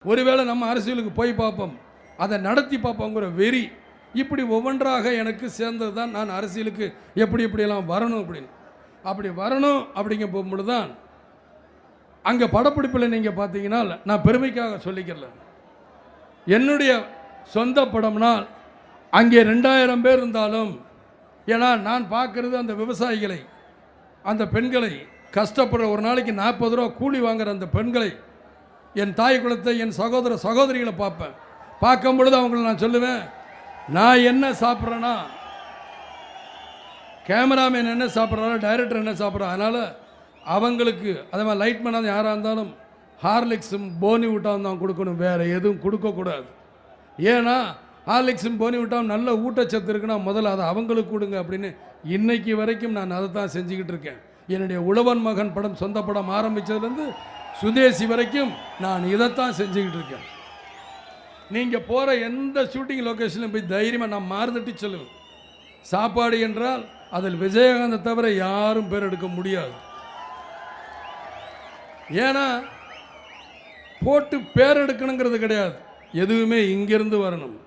ஒருவேளை நம்ம அரசியலுக்கு போய் பார்ப்போம், அதை நடத்தி பார்ப்போங்கிற வெறி, இப்படி ஒவ்வொன்றாக எனக்கு சேர்ந்தது தான் நான் அரசியலுக்கு எப்படி எப்படியெல்லாம் வரணும் அப்படின்னு. அப்படி வரணும் அப்படிங்க போகும்பொழுது தான் அங்கே படப்பிடிப்பில் நீங்கள் பார்த்தீங்கன்னா, நான் பெருமைக்காக சொல்லிக்கிறல, என்னுடைய சொந்த படம்னால் அங்கே 2000 பேர் இருந்தாலும், ஏன்னா நான் பார்க்குறது அந்த விவசாயிகளை, அந்த பெண்களை, கஷ்டப்படுற ஒரு நாளைக்கு 40 ரூபா கூலி வாங்குகிற அந்த பெண்களை, என் தாய் குலத்தை, என் சகோதர சகோதரிகளை பார்ப்பேன். பார்க்கும் பொழுது அவங்களை நான் சொல்லுவேன், நான் என்ன சாப்பிட்றேன்னா கேமராமேன் என்ன சாப்பிட்றாரோ, டைரக்டர் என்ன சாப்பிட்றா, அதனால் அவங்களுக்கு அதே மாதிரி லைட்மேனாக யாராக இருந்தாலும் ஹார்லிக்ஸும் போனி விட்டாவும் தான் கொடுக்கணும், வேறு எதுவும் கொடுக்கக்கூடாது. ஏன்னா ஹார்லிக்ஸும் போனி விட்டாவும் நல்ல ஊட்டச்சத்து இருக்குன்னா முதல்ல அதை அவங்களுக்கு கொடுங்க அப்படின்னு இன்னைக்கு வரைக்கும் நான் அதை தான் செஞ்சுக்கிட்டு இருக்கேன். என்னுடைய உழவன் மகன் படம், சொந்த படம் ஆரம்பித்ததுலேருந்து சுதேசி வரைக்கும் நான் இதைத்தான் செஞ்சுக்கிட்டு இருக்கேன். நீங்கள் போகிற எந்த ஷூட்டிங் லொக்கேஷன்லையும் போய் தைரியமாக நான் மாறுதட்டி சொல்லுவேன், சாப்பாடு என்றால் அதில் விஜயகாந்தை தவிர யாரும் பேர் எடுக்க முடியாது. ஏன்னா போட்டு பேர் எடுக்கணுங்கிறது கிடையாது, எதுவுமே இங்கிருந்து வரணும்.